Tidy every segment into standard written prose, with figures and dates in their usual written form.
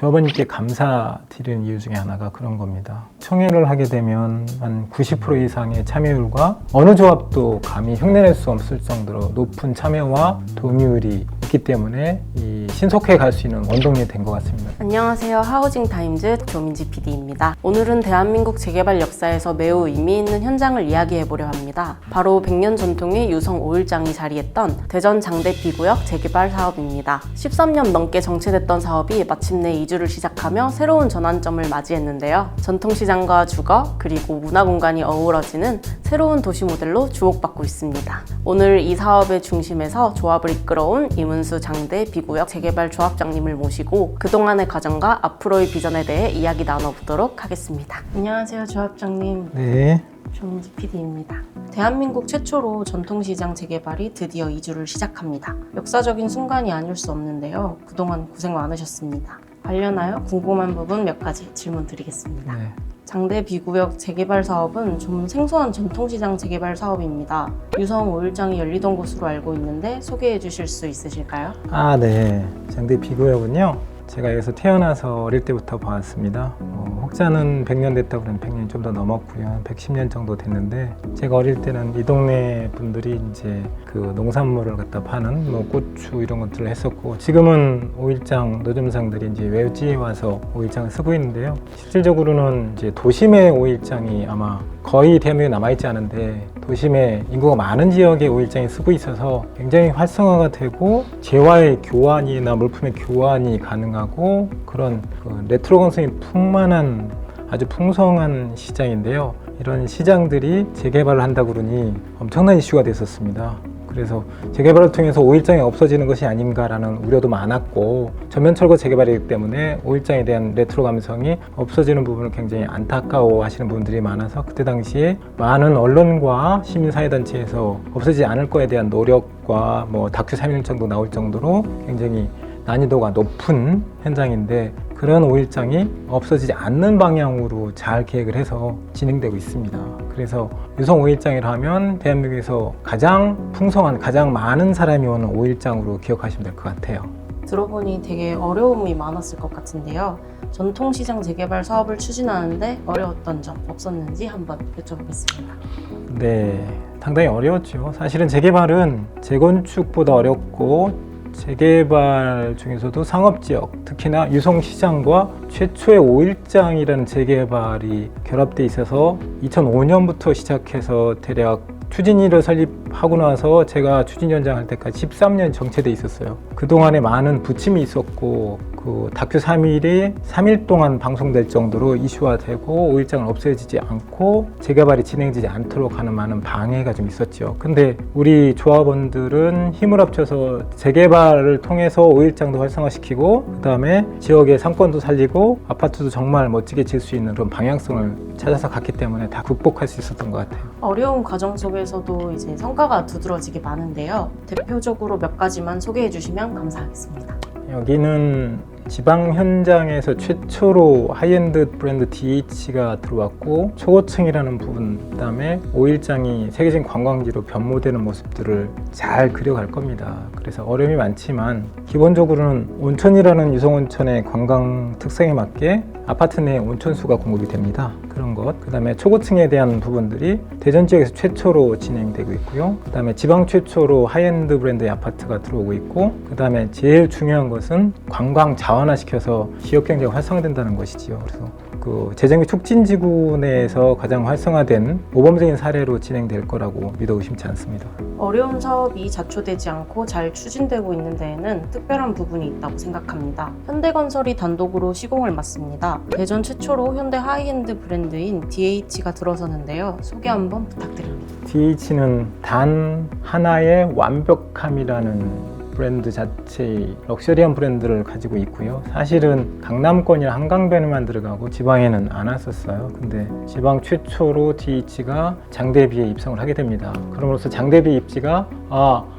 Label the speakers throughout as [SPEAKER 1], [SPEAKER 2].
[SPEAKER 1] 조합원님께 감사드리는 이유 중에 하나가 그런 겁니다. 청해를 하게 되면 한 90% 이상의 참여율과 어느 조합도 감히 흉내낼 수 없을 정도로 높은 참여와 동의율이 있기 때문에 이 신속해 갈 수 있는 원동력이 된 것 같습니다.
[SPEAKER 2] 안녕하세요. 하우징 타임즈 조민지 PD입니다. 오늘은 대한민국 재개발 역사에서 매우 의미 있는 현장을 이야기해보려 합니다. 바로 100년 전통의 유성 5일장이 자리했던 대전 장대 B구역 재개발 사업입니다. 13년 넘게 정체됐던 사업이 마침내 이주를 시작하며 새로운 전환점을 맞이했는데요. 전통시장과 주거 그리고 문화공간이 어우러지는 새로운 도시 모델로 주목받고 있습니다. 오늘 이 사업의 중심에서 조합을 이끌어온 이문수 장대 B구역 재개발 조합장님을 모시고 그동안의 과정과 앞으로의 비전에 대해 이야기 나눠보도록 하겠습니다. 안녕하세요, 조합장님.
[SPEAKER 1] 네.
[SPEAKER 2] 조민지 PD입니다. 대한민국 최초로 전통시장 재개발이 드디어 이주를 시작합니다. 역사적인 순간이 아닐 수 없는데요. 그동안 고생 많으셨습니다. 관련하여 궁금한 부분 몇 가지 질문 드리겠습니다.
[SPEAKER 1] 네.
[SPEAKER 2] 장대 B구역 재개발 사업은 좀 생소한 전통시장 재개발 사업입니다. 유성 5일장이 열리던 곳으로 알고 있는데 소개해 주실 수 있으실까요?
[SPEAKER 1] 네. 장대 B구역은요. 제가 여기서 태어나서 어릴 때부터 봐왔습니다. 혹자는 100년 됐다고 그러면 100년이 좀 더 넘었고요. 한 110년 정도 됐는데 제가 어릴 때는 이 동네 분들이 이제 그 농산물을 갖다 파는 뭐 고추 이런 것들을 했었고 지금은 5일장 노점상들이 이제 외지에 와서 5일장을 쓰고 있는데요. 실질적으로는 이제 도심의 5일장이 아마 거의 대한민국에 남아있지 않은데 도심에 인구가 많은 지역에 5일장이 쓰고 있어서 굉장히 활성화가 되고 재화의 교환이나 물품의 교환이 가능하고 그런 그 레트로 감성이 풍만한 아주 풍성한 시장인데요. 이런 시장들이 재개발을 한다고 그러니 엄청난 이슈가 됐었습니다. 그래서 재개발을 통해서 5일장이 없어지는 것이 아닌가라는 우려도 많았고 전면 철거 재개발이기 때문에 5일장에 대한 레트로 감성이 없어지는 부분을 굉장히 안타까워 하시는 분들이 많아서 그때 당시에 많은 언론과 시민사회단체에서 없어지지 않을 거에 대한 노력과 뭐 다큐 3일정도 나올 정도로 굉장히 난이도가 높은 현장인데 그런 5일장이 없어지지 않는 방향으로 잘 계획을 해서 진행되고 있습니다. 그래서 유성 5일장이라 하면 대한민국에서 가장 풍성한, 가장 많은 사람이 오는 5일장으로 기억하시면 될 것 같아요.
[SPEAKER 2] 들어보니 되게 어려움이 많았을 것 같은데요. 전통시장 재개발 사업을 추진하는데 어려웠던 점 없었는지 한번 여쭤보겠습니다.
[SPEAKER 1] 네, 상당히 어려웠죠. 사실은 재개발은 재건축보다 어렵고 재개발 중에서도 상업지역, 특히나 유성시장과 최초의 5일장이라는 재개발이 결합돼 있어서 2005년부터 시작해서 대략 추진위를 설립하고 나서 제가 추진위원장 할 때까지 13년 정체돼 있었어요. 그동안에 많은 부침이 있었고 그 다큐 3일이 3일 동안 방송될 정도로 이슈화되고 5일장을 없애지지 않고 재개발이 진행되지 않도록 하는 많은 방해가 좀 있었죠. 근데 우리 조합원들은 힘을 합쳐서 재개발을 통해서 5일장도 활성화시키고 그 다음에 지역의 상권도 살리고 아파트도 정말 멋지게 지을 수 있는 그런 방향성을 찾아서 갔기 때문에 다 극복할 수 있었던 것 같아요.
[SPEAKER 2] 어려운 과정 속에서도 이제 성과가 두드러지게 많은데요. 대표적으로 몇 가지만 소개해 주시면 감사하겠습니다.
[SPEAKER 1] 여기는 지방 현장에서 최초로 하이엔드 브랜드 DH가 들어왔고 초고층이라는 부분, 그다음에 5일장이 세계적인 관광지로 변모되는 모습들을 잘 그려갈 겁니다. 그래서 어려움이 많지만 기본적으로는 온천이라는 유성온천의 관광 특성에 맞게 아파트 내 온천수가 공급이 됩니다. 그런 것, 그 다음에 초고층에 대한 부분들이 대전 지역에서 최초로 진행되고 있고요. 그 다음에 지방 최초로 하이엔드 브랜드의 아파트가 들어오고 있고, 그 다음에 제일 중요한 것은 관광 자원화시켜서 지역 경제가 활성화된다는 것이지요. 그래서 그 재정비 촉진지구 내에서 가장 활성화된 모범적인 사례로 진행될 거라고 믿어 의심치 않습니다.
[SPEAKER 2] 어려운 사업이 자초되지 않고 잘 추진되고 있는 데에는 특별한 부분이 있다고 생각합니다. 현대건설이 단독으로 시공을 맡습니다. 대전 최초로 현대 하이엔드 브랜드인 DH가 들어서는데요. 소개 한번 부탁드립니다.
[SPEAKER 1] DH는 단 하나의 완벽함이라는 브랜드 자체의 럭셔리한 브랜드를 가지고 있고요. 사실은 강남권이나 한강변에만 들어가고 지방에는 안 왔었어요. 근데 지방 최초로 DH가 장대비에 입성을 하게 됩니다. 그럼으로써 장대비 입지가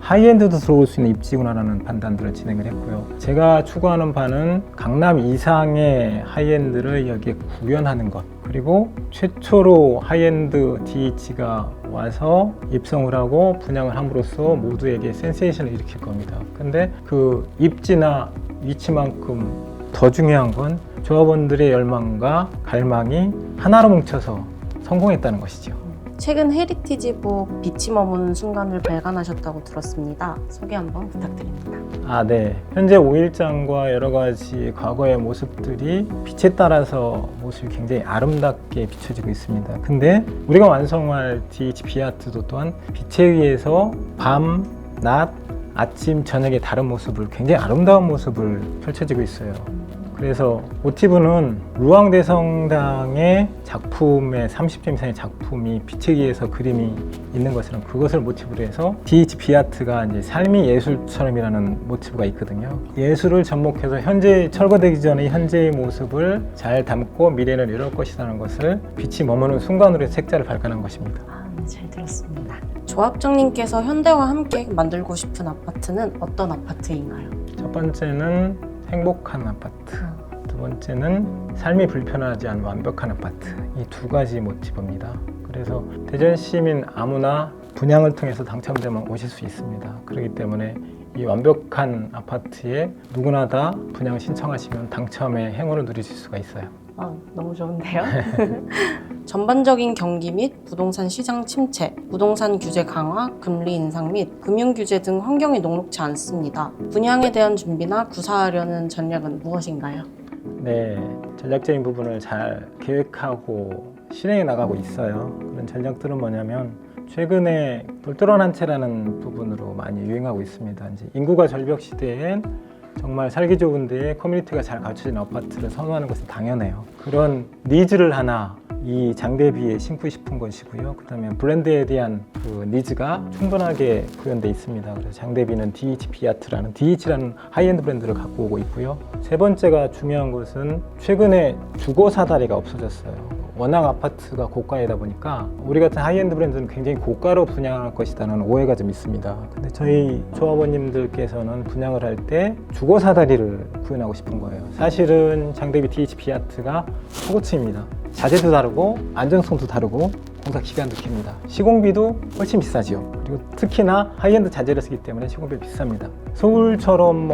[SPEAKER 1] 하이엔드도 들어올 수 있는 입지구나라는 판단들을 진행을 했고요. 제가 추구하는 바는 강남 이상의 하이엔드를 여기에 구현하는 것, 그리고 최초로 하이엔드 DH가 와서 입성을 하고 분양을 함으로써 모두에게 센세이션을 일으킬 겁니다. 근데 그 입지나 위치만큼 더 중요한 건 조합원들의 열망과 갈망이 하나로 뭉쳐서 성공했다는 것이죠.
[SPEAKER 2] 최근 헤리티지북 빛이 머무는 순간을 발간하셨다고 들었습니다. 소개 한번 부탁드립니다.
[SPEAKER 1] 네. 현재 5일장과 여러 가지 과거의 모습들이 빛에 따라서 모습이 굉장히 아름답게 비춰지고 있습니다. 근데 우리가 완성할 DHB 아트도 또한 빛에 의해서 밤, 낮, 아침, 저녁의 다른 모습을 굉장히 아름다운 모습을 펼쳐지고 있어요. 그래서 모티브는 루앙대성당의 작품의 30점 이상의 작품이 빛에 의해서 그림이 있는 것처럼 그것을 모티브로 해서 DHB 아트가 이제 삶이 예술처럼이라는 모티브가 있거든요. 예술을 접목해서 현재 철거되기 전의 현재의 모습을 잘 담고 미래는 이럴 것이라는 것을 빛이 머무는 순간으로 색자를 발간한 것입니다.
[SPEAKER 2] 네, 잘 들었습니다. 조합장님께서 현대와 함께 만들고 싶은 아파트는 어떤 아파트인가요?
[SPEAKER 1] 첫 번째는 행복한 아파트, 두 번째는 삶이 불편하지 않은 완벽한 아파트, 이 두 가지 모티브입니다. 그래서 대전 시민 아무나 분양을 통해서 당첨되면 오실 수 있습니다. 그렇기 때문에 이 완벽한 아파트에 누구나 다 분양 신청하시면 당첨의 행운을 누리실 수가 있어요.
[SPEAKER 2] 너무 좋은데요? 전반적인 경기 및 부동산 시장 침체, 부동산 규제 강화, 금리 인상 및 금융 규제 등 환경이 녹록지 않습니다. 분양에 대한 준비나 구사하려는 전략은 무엇인가요?
[SPEAKER 1] 네, 전략적인 부분을 잘 계획하고 실행해 나가고 있어요. 그런 전략들은 뭐냐면 최근에 똘똘한 한 채라는 부분으로 많이 유행하고 있습니다. 이제 인구가 절벽 시대엔 정말 살기 좋은 데에 커뮤니티가 잘 갖춰진 아파트를 선호하는 것은 당연해요. 그런 니즈를 하나 이 장대비에 심고 싶은 것이고요. 그 다음에 브랜드에 대한 그 니즈가 충분하게 구현되어 있습니다. 그래서 장대비는 DHB 아트라는 DH라는 하이엔드 브랜드를 갖고 오고 있고요. 세 번째가 중요한 것은 최근에 주거 사다리가 없어졌어요. 워낙 아파트가 고가이다 보니까 우리 같은 하이엔드 브랜드는 굉장히 고가로 분양할 것이라는 오해가 좀 있습니다. 근데 저희 조합원님들께서는 분양을 할 때 주거 사다리를 구현하고 싶은 거예요. 사실은 장대비 DHB 아트가 초고층입니다. 자재도 다르고 안정성도 다르고 공사 기간도 깁니다. 시공비도 훨씬 비싸죠. 그리고 특히나 하이엔드 자재를 쓰기 때문에 시공비 비쌉니다. 서울처럼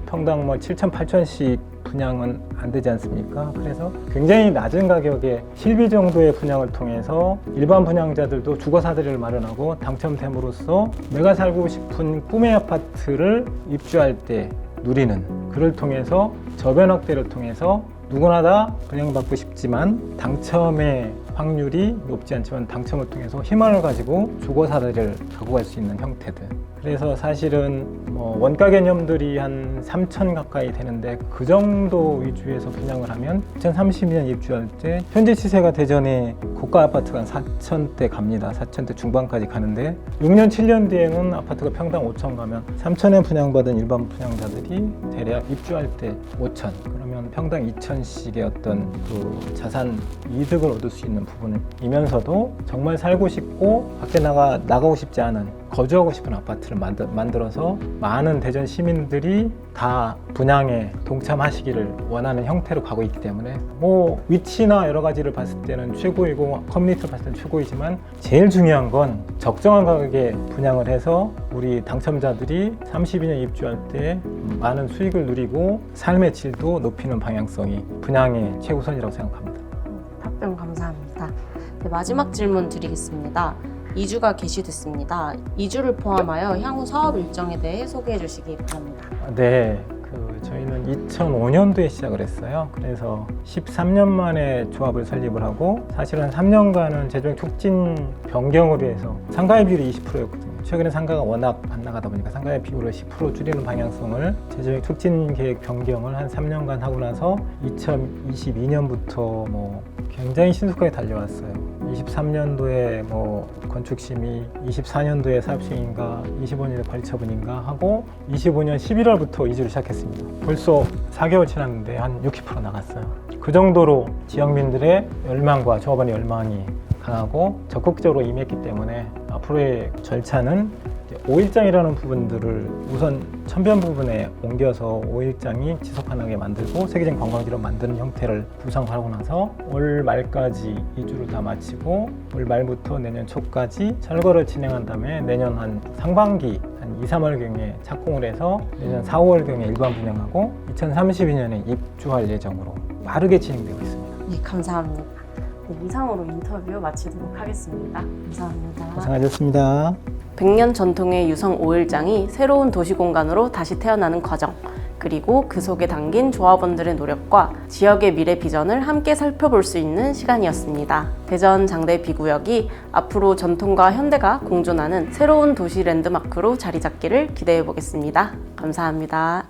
[SPEAKER 1] 평당 7천, 8천씩 분양은 안 되지 않습니까? 그래서 굉장히 낮은 가격에 실비 정도의 분양을 통해서 일반 분양자들도 주거 사다리를 마련하고 당첨됨으로써 내가 살고 싶은 꿈의 아파트를 입주할 때 누리는, 그를 통해서 저변 확대를 통해서 누구나 다 분양받고 싶지만 당첨의 확률이 높지 않지만 당첨을 통해서 희망을 가지고 주거 사다리를 갖고 갈 수 있는 형태들. 그래서 사실은 원가 개념들이 한 3천 가까이 되는데 그 정도 위주에서 분양을 하면 2030년 입주할 때 현재 시세가 대전에 고가 아파트가 한 4천대 갑니다. 4천대 중반까지 가는데 6년 7년 뒤에는 아파트가 평당 5천 가면 3천에 분양받은 일반 분양자들이 대략 입주할 때 5천, 그러면 평당 2천씩의 어떤 그 자산 이득을 얻을 수 있는 부분이면서도 정말 살고 싶고 밖에 나가고 싶지 않은 거주하고 싶은 아파트를 만들어서 많은 대전 시민들이 다 분양에 동참하시기를 원하는 형태로 가고 있기 때문에 위치나 여러 가지를 봤을 때는 최고이고 커뮤니티를 봤을 때는 최고이지만 제일 중요한 건 적정한 가격에 분양을 해서 우리 당첨자들이 32년 입주할 때 많은 수익을 누리고 삶의 질도 높이는 방향성이 분양의 최우선이라고 생각합니다.
[SPEAKER 2] 답변 감사합니다. 네, 마지막 질문 드리겠습니다. 2주가 개시됐습니다. 2주를 포함하여 향후 사업 일정에 대해 소개해 주시기 바랍니다.
[SPEAKER 1] 네, 저희는 2005년도에 시작을 했어요. 그래서 13년 만에 조합을 설립을 하고 사실 한 3년간은 재정 촉진 변경을 위해서 상가의 비율이 20%였거든요. 최근에 상가가 워낙 안 나가다 보니까 상가의 비율을 10% 줄이는 방향성을 재정 촉진 계획 변경을 한 3년간 하고 나서 2022년부터 굉장히 신속하게 달려왔어요. 23년도에 건축심의, 24년도에 사업시행인가, 25년에 관리처분인가 하고 25년 11월부터 이주를 시작했습니다. 벌써 4개월 지났는데 한 60% 나갔어요. 그 정도로 지역민들의 열망과 조합원의 열망이 강하고 적극적으로 임했기 때문에 앞으로의 절차는 5일장이라는 부분들을 우선 천변 부분에 옮겨서 5일장이 지속 가능하게 만들고 세계적인 관광지로 만드는 형태를 구상하고 나서 올 말까지 이주를 다 마치고 올 말부터 내년 초까지 철거를 진행한 다음에 내년 한 상반기 한 2, 3월경에 착공을 해서 내년 4, 5월경에 일반 분양하고 2032년에 입주할 예정으로 빠르게 진행되고 있습니다.
[SPEAKER 2] 네, 감사합니다. 네, 이상으로 인터뷰 마치도록 하겠습니다. 감사합니다.
[SPEAKER 1] 고생하셨습니다.
[SPEAKER 2] 100년 전통의 유성 5일장이 새로운 도시공간으로 다시 태어나는 과정, 그리고 그 속에 담긴 조합원들의 노력과 지역의 미래 비전을 함께 살펴볼 수 있는 시간이었습니다. 대전 장대 B구역이 앞으로 전통과 현대가 공존하는 새로운 도시 랜드마크로 자리 잡기를 기대해 보겠습니다. 감사합니다.